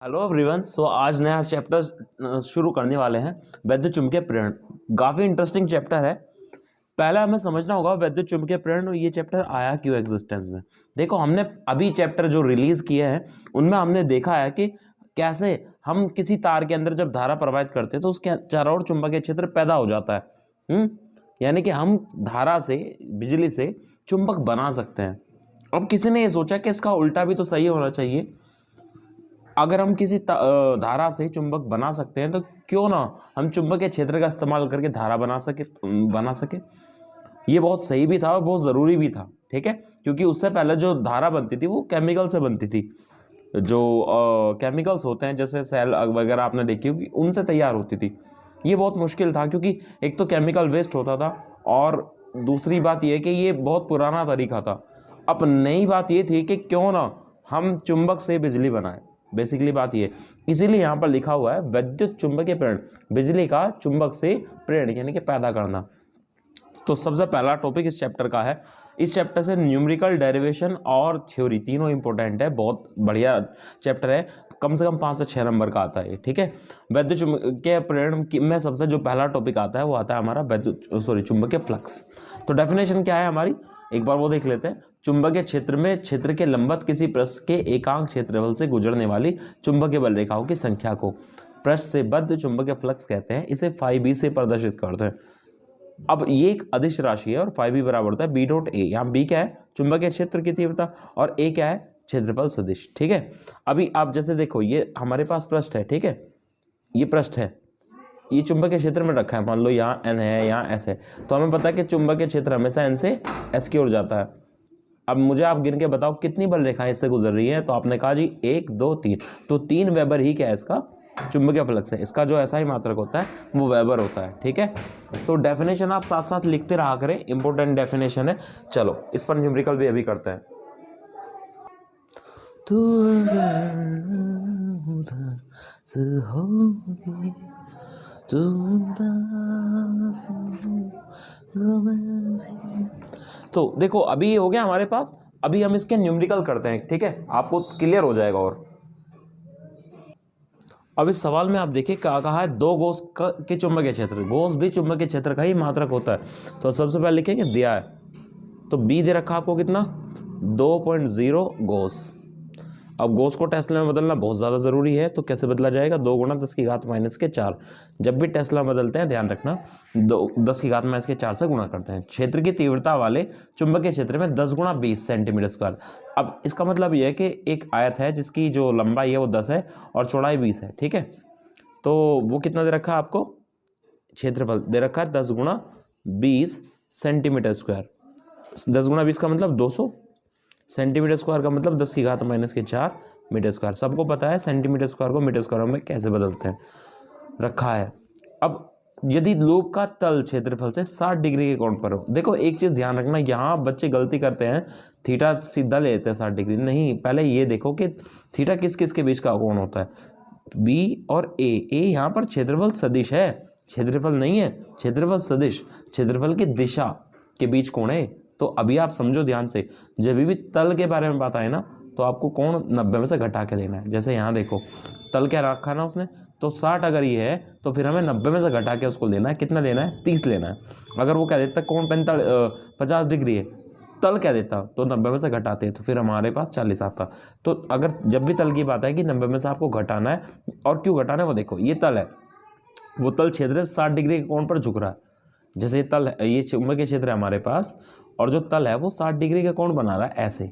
Hello everyone. आज नया chapter शुरू करने वाले हैं, वैद्युत चुंबकीय प्रेरण। काफ़ी इंटरेस्टिंग चैप्टर है। पहले हमें समझना होगा वैद्युत चुंबकीय प्रेरण ये चैप्टर आया क्यों एग्जिस्टेंस में। देखो, हमने अभी चैप्टर जो रिलीज किए हैं उनमें हमने देखा है कि कैसे हम किसी तार के अंदर जब धारा प्रवाहित करते हैं तो उसके चारों ओर चुंबकीय क्षेत्र पैदा हो जाता है। यानी कि हम धारा से, बिजली से चुंबक बना सकते हैं। अब किसी ने ये सोचा कि इसका उल्टा भी तो सही होना चाहिए। अगर हम किसी धारा से चुंबक बना सकते हैं तो क्यों ना हम चुंबकीय क्षेत्र का इस्तेमाल करके धारा बना सके। ये बहुत सही भी था और बहुत ज़रूरी भी था, ठीक है। क्योंकि उससे पहले जो धारा बनती थी वो केमिकल से बनती थी। जो केमिकल्स होते हैं जैसे सेल वगैरह आपने देखी होगी, उनसे तैयार होती थी। ये बहुत मुश्किल था क्योंकि एक तो केमिकल वेस्ट होता था और दूसरी बात यह कि ये बहुत पुराना तरीका था। अब नई बात ये थी कि क्यों ना हम चुंबक से बिजली बनाएं। बेसिकली बात ये, इसीलिए यहाँ पर लिखा हुआ है वैद्युत चुंबकीय प्रेरण, बिजली का चुंबक से प्रेरण यानी कि पैदा करना। तो सबसे पहला टॉपिक इस चैप्टर का है। इस चैप्टर से न्यूमेरिकल डेरिवेशन और थ्योरी तीनों इंपॉर्टेंट है। बहुत बढ़िया चैप्टर है, कम से कम 5 से 6 नंबर का आता है, ठीक है। वैद्युत चुंबकीय प्रेरण में सबसे जो पहला टॉपिक आता है वो आता है हमारा चुंबकीय फ्लक्स। तो डेफिनेशन क्या है हमारी, एक बार वो देख लेते हैं। चुंबकीय क्षेत्र में क्षेत्र के लंबवत किसी पृष्ठ के एकांक क्षेत्रफल से गुजरने वाली चुंबकीय बल रेखाओं की संख्या को पृष्ठ से बद्ध चुंबकीय फ्लक्स कहते हैं। इसे φb से प्रदर्शित करते हैं। अब ये एक अदिश राशि है और φb बराबर होता है b डॉट a। यहाँ b क्या है, चुंबकीय क्षेत्र की तीव्रता, और a क्या है, क्षेत्रफल सदिश, ठीक है। अभी आप जैसे देखो, ये हमारे पास पृष्ठ है, ठीक है, ये पृष्ठ है, ये चुंबकीय क्षेत्र में रखा है। मान लो यहाँ n है, यहाँ s है, तो हमें पता है कि चुंबकीय क्षेत्र हमेशा n से s की ओर जाता है। अब मुझे आप गिन के बताओ कितनी बल रेखाएं इससे गुजर रही हैं। तो आपने कहा जी 1 2 3, तो 3 वेबर ही क्या है इसका चुंबकीय फ्लक्स है। इसका जो ऐसा ही मात्रक होता है वो वेबर होता है, ठीक है। तो डेफिनेशन आप साथ साथ लिखते रहा करें, इंपॉर्टेंट डेफिनेशन है। चलो इस पर न्यूमेरिकल भी अभी करते हैं। तू तो देखो, अभी ये हो गया हमारे पास। अभी हम इसके न्यूमेरिकल करते हैं, ठीक है, आपको क्लियर हो जाएगा। और अब इस सवाल में आप देखिए क्या कहा है, 2 गॉस के चुंबकीय क्षेत्र, गॉस भी चुंबकीय क्षेत्र का ही मात्रक होता है। तो सबसे पहले लिखेंगे दिया है, तो बी दे रखा आपको कितना, 2.0 गॉस। अब गॉस को टेस्ला में बदलना बहुत ज़्यादा ज़रूरी है। तो कैसे बदला जाएगा, 2 गुणा 10 की घात माइनस के 4। जब भी टेस्ला बदलते हैं ध्यान रखना 10 की घात माइनस के 4 से गुणा करते हैं। क्षेत्र की तीव्रता वाले चुंबकीय क्षेत्र में 10 गुणा 20 सेंटीमीटर स्क्वायर। अब इसका मतलब यह है कि एक आयत है जिसकी जो लंबाई है वो 10 है और चौड़ाई 20 है, ठीक है। तो वो कितना दे रखा है आपको, क्षेत्रफल दे रखा है 10 गुणा 20 सेंटीमीटर स्क्वायर। 10 गुणा 20 का मतलब 200, सेंटीमीटर स्क्वायर का मतलब 10 की घात माइनस के 4 मीटर स्क्वायर। सबको पता है सेंटीमीटर स्क्वायर को मीटर स्क्वायर में कैसे बदलते हैं, रखा है। अब यदि लूप का तल क्षेत्रफल से 60 डिग्री के कोण पर हो, देखो एक चीज़ ध्यान रखना, यहाँ बच्चे गलती करते हैं, थीटा सीधा ले लेते हैं 60 डिग्री। नहीं, पहले ये देखो कि थीटा किस किस के बीच का कोण होता है, बी और ए। यहाँ पर क्षेत्रफल सदिश है, क्षेत्रफल नहीं है, क्षेत्रफल सदिश, क्षेत्रफल की दिशा के बीच कोण है। तो अभी आप समझो ध्यान से, जब भी तल के बारे में बात आए ना तो आपको कोण 90 में से घटा के देना है। जैसे यहाँ देखो तल क्या रखा ना उसने, तो 60 अगर ये है तो फिर हमें 90 में से घटा के उसको लेना है। कितना लेना है, 30 लेना है। अगर वो क्या देता कोण 50 डिग्री है, तल क्या देता तो 90 में से घटाते तो फिर हमारे पास 40 आता। तो अगर जब भी तल की बात है कि 90 में से आपको घटाना है, और क्यों घटाना है वो देखो, ये तल है, वो तल क्षेत्र 60 डिग्री के कोण पर झुक रहा है। जैसे तल है, ये चुंबकीय क्षेत्र है हमारे पास, और जो तल है वो 60 डिग्री का कोण बना रहा है ऐसे,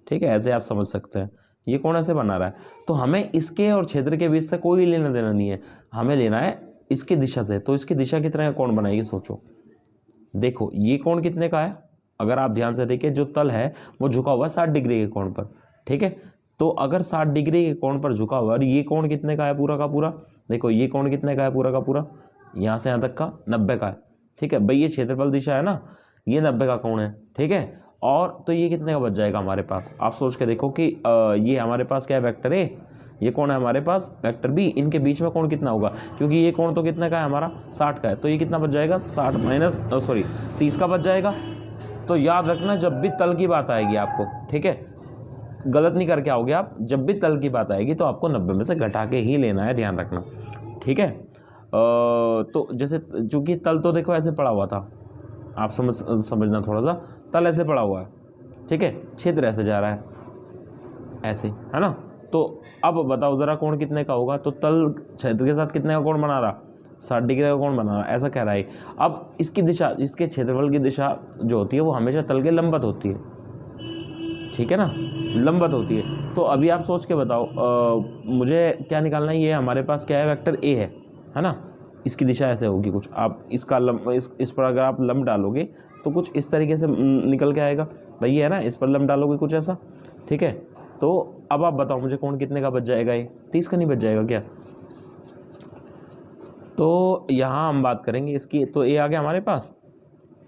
ठीक है, ऐसे आप समझ सकते हैं। ये कोण ऐसे बना रहा है, तो हमें इसके और क्षेत्र के बीच से कोई लेना देना नहीं है, हमें लेना है इसकी दिशा से। तो इसकी दिशा कितना का कोण बनाएगी सोचो। देखो ये कोण कितने का है, अगर आप ध्यान से देखिए, जो तल है वो झुका हुआ है 60 डिग्री के कोण पर, ठीक है। तो अगर 60 डिग्री के कोण पर झुका हुआ है, और ये कोण कितने का है पूरा का पूरा, देखो ये कोण कितने का है पूरा का पूरा, यहाँ से यहाँ तक का 90 का है, ठीक है भाई। ये क्षेत्रफल दिशा है ना, ये 90 का कोण है, ठीक है। और तो ये कितने का बच जाएगा हमारे पास, आप सोच के देखो कि ये हमारे पास क्या है, वेक्टर ए, ये कोण है हमारे पास वेक्टर बी, इनके बीच में कोण कितना होगा, क्योंकि ये कोण तो कितने का है हमारा 60 का है, तो ये कितना बच जाएगा 60 माइनस 30 का बच जाएगा। तो याद रखना जब भी तल की बात आएगी आपको, ठीक है, गलत नहीं करके आओगे आप, जब भी तल की बात आएगी तो आपको 90 में से घटा के ही लेना है, ध्यान रखना, ठीक है। तो जैसे चूंकि तल तो देखो ऐसे पड़ा हुआ था, आप समझना थोड़ा सा, तल ऐसे पड़ा हुआ है, ठीक है, क्षेत्र ऐसे जा रहा है ऐसे, है ना। तो अब बताओ ज़रा कोण कितने का होगा, तो तल क्षेत्र के साथ कितने का कोण बना रहा, 60 डिग्री का कोण बना रहा, ऐसा कह रहा है। अब इसकी दिशा, इसके क्षेत्रफल की दिशा जो होती है वो हमेशा तल के लंबवत होती है, ठीक है ना, लंबवत होती है। तो अभी आप सोच के बताओ, मुझे क्या निकालना है, ये हमारे पास क्या है, वेक्टर ए है ना, इसकी दिशा ऐसे होगी कुछ, आप इसका इस पर अगर आप लंब डालोगे तो कुछ इस तरीके से निकल के आएगा भाई, ये है ना, इस पर लंब डालोगे कुछ ऐसा, ठीक है। तो अब आप बताओ मुझे कोण कितने का बच जाएगा, ये 30 का नहीं बच जाएगा क्या। तो यहाँ हम बात करेंगे इसकी, तो ए आ गया हमारे पास,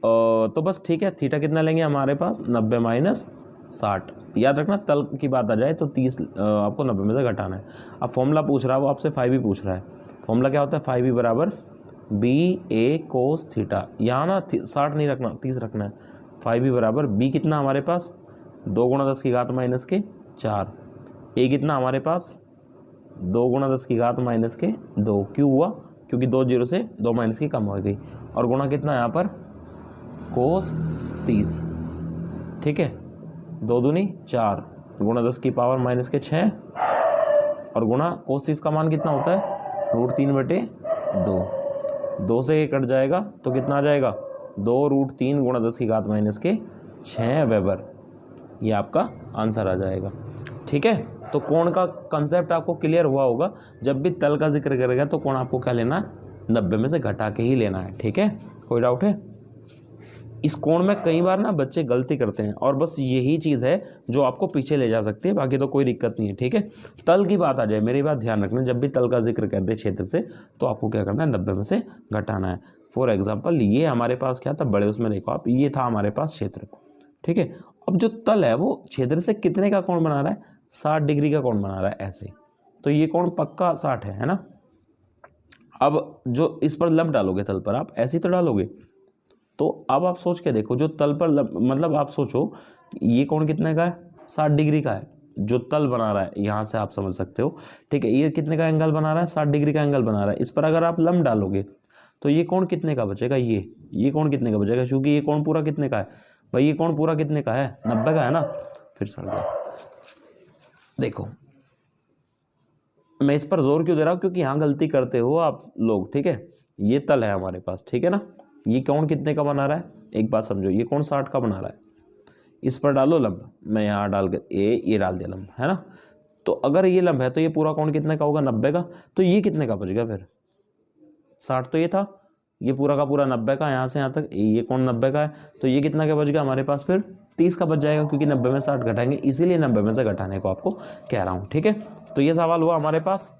तो बस ठीक है, थीटा कितना लेंगे हमारे पास 90 माइनस 60, याद रखना तल की बात आ जाए तो 30 आपको 90 में से घटाना है। अब फॉर्मूला पूछ रहा है वो आपसे, फाइव भी पूछ रहा है, फॉर्मूला क्या होता है, फाइव भी बराबर बी ए कोस थीटा, यहाँ ना 60 नहीं रखना, 30 रखना है, फाइव भी बराबर बी कितना हमारे पास 2 गुणा 10 की घात माइनस के 4, ए कितना हमारे पास 2 गुणा 10 की घात माइनस के 2, क्यों हुआ, क्योंकि 2 जीरो से 2 माइनस की कम हो गई, और गुणा कितना यहाँ पर कोस 30, ठीक है, 2 दूनी 4 गुणा 10 की पावर माइनस के 6, और गुणा कोस 30 का मान कितना होता है √3/2, 2 से ये कट जाएगा तो कितना आ जाएगा 2√3 गुणा 10 की घात माइनस के 6 वेबर, ये आपका आंसर आ जाएगा, ठीक है। तो कोण का कंसेप्ट आपको क्लियर हुआ होगा, जब भी तल का जिक्र करेगा तो कोण आपको क्या लेना है, 90 में से घटा के ही लेना है, ठीक है। कोई डाउट है, इस कोण में कई बार ना बच्चे गलती करते हैं, और बस यही चीज़ है जो आपको पीछे ले जा सकती है, बाकी तो कोई दिक्कत नहीं है, ठीक है। तल की बात आ जाए, मेरी बात ध्यान रखना, जब भी तल का जिक्र कर दे क्षेत्र से तो आपको क्या करना है, 90 में से घटाना है। फॉर एग्जाम्पल ये हमारे पास क्या था, बड़े उसमें देखो आप, ये था हमारे पास क्षेत्र, ठीक है। अब जो तल है वो क्षेत्र से कितने का कोण बना रहा है, 60 डिग्री का कोण बना रहा है ऐसे, तो ये कोण पक्का 60 है ना। अब जो इस पर लंब डालोगे तल पर, आप ऐसे ही तो डालोगे, तो अब आप सोच के देखो, जो तल पर मतलब आप सोचो ये कोण कितने का है, 60 डिग्री का है, जो तल बना रहा है, यहाँ से आप समझ सकते हो, ठीक है। ये कितने का एंगल बना रहा है, 60 डिग्री का एंगल बना रहा है, इस पर अगर आप लंब डालोगे तो ये कोण कितने का बचेगा, ये कोण कितने का बचेगा, क्योंकि ये कोण पूरा कितने का है भाई, ये कोण पूरा कितने का है, 90 का है ना। फिर सड़ गया, देखो मैं इस पर जोर क्यों दे रहा हूँ, क्योंकि यहाँ गलती करते हो आप लोग, ठीक है। ये तल है हमारे पास, ठीक है ना, ये कोण कितने का बना रहा है, एक बात समझो, ये कोण 60 का बना रहा है, इस पर डालो लंब, मैं यहाँ डालकर ये डाल दिया लंब, है ना। तो अगर ये लंब है तो ये पूरा कोण कितने का होगा, 90 का, तो ये कितने का बच गया फिर, 60 तो ये था, ये पूरा का पूरा 90 का, यहाँ से यहाँ तक ये कोण 90 का है, तो ये कितना का बच गया हमारे पास, फिर 30 का बच जाएगा, क्योंकि 90 में 60 घटाएंगे, इसीलिए 90 में से घटाने को आपको कह रहा हूँ, ठीक है। तो ये सवाल हुआ हमारे पास।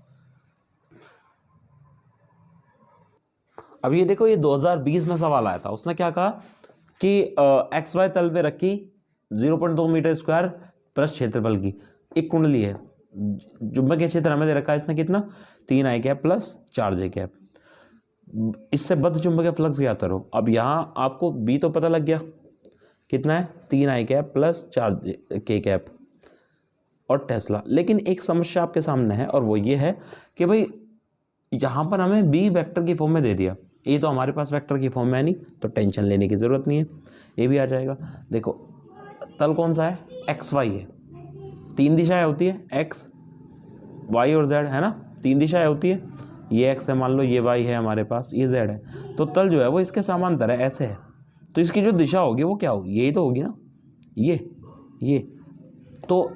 अब ये देखो, ये 2020 में सवाल आया था, उसने क्या कहा कि XY तल पे रखी 0.2 मीटर स्क्वायर प्लस क्षेत्रफल की एक कुंडली है, चुंबकीय क्षेत्र हमें दे रखा है इसने कितना, 3i cap plus 4j cap, इससे बद्ध चुंबकीय फ्लक्स ज्ञात करो। अब यहाँ आपको बी तो पता लग गया कितना है, 3i cap plus 4k cap और टेस्ला, लेकिन एक समस्या आपके सामने है, और वो ये है कि भाई यहाँ पर हमें बी वेक्टर की फॉर्म में दे दिया, ये तो हमारे पास वेक्टर की फॉर्म में है नहीं, तो टेंशन लेने की ज़रूरत नहीं है, ये भी आ जाएगा। देखो तल कौन सा है, XY है, 3 दिशाएं होती है, X Y और Z, है ना, 3 दिशाएं होती है, ये X है मान लो, ये Y है हमारे पास, ये Z है, तो तल जो है वो इसके समांतर है, ऐसे है, तो इसकी जो दिशा होगी वो क्या होगी, यही तो होगी ना, ये तो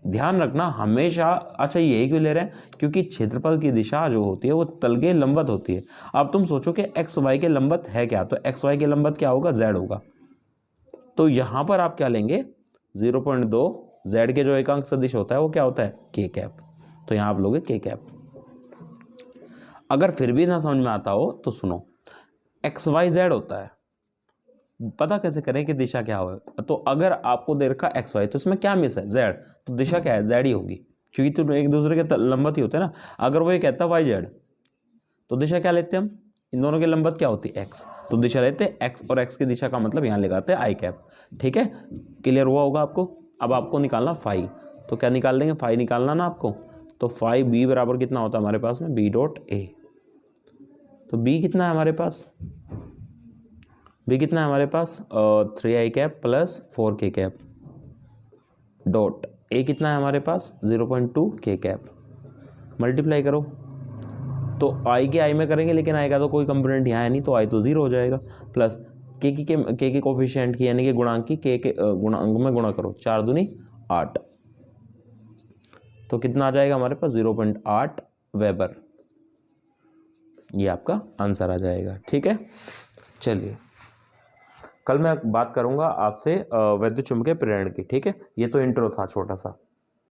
ध्यान रखना हमेशा। अच्छा यही क्यों ले रहे हैं, क्योंकि क्षेत्रफल की दिशा जो होती है वो तल के लंबवत होती है। अब तुम सोचो कि XY के लंबवत है क्या, तो XY के लंबवत क्या होगा, Z होगा, तो यहाँ पर आप क्या लेंगे 0.2, Z के जो एकांक सदिश होता है वो क्या होता है, k कैप, तो यहाँ आप लोगे k कैप। अगर फिर भी ना समझ में आता हो तो सुनो, XYZ होता है, पता कैसे करें कि दिशा क्या हो, तो अगर आपको दे रखा XY तो इसमें क्या मिस है, Z, तो दिशा क्या है, Z ही होगी, क्योंकि तो एक दूसरे के लंबवत ही होते हैं ना। अगर वो ये कहता है YZ तो दिशा क्या लेते हैं हम, इन दोनों के लंबवत क्या होती है, X, तो दिशा लेते हैं X, और X की दिशा का मतलब यहाँ लगाते हैं I कैप, ठीक है, क्लियर हुआ होगा आपको। अब आपको निकालना फाई, तो क्या निकाल देंगे, फाई निकालना ना आपको, तो फाई बी बराबर कितना होता है हमारे पास में, बी डॉट ए। तो बी कितना है हमारे पास, बी कितना है हमारे पास 3i cap plus 4k cap dot A कितना है हमारे पास 0.2k कैप। मल्टीप्लाई करो तो आई के आई में करेंगे, लेकिन आई का तो कोई कंपोनेंट यहाँ है नहीं, तो आई तो 0 हो जाएगा। प्लस के की कोफिशिएंट की यानी कि गुणांक की के गुणांक में गुणा करो, 4 दूनी 8, तो कितना आ जाएगा हमारे पास 0.8 वेबर। ये आपका आंसर आ जाएगा। ठीक है, चलिए कल मैं बात करूंगा आपसे वैद्युत चुम्बकीय प्रेरण की। ठीक है, ये तो इंट्रो था छोटा सा।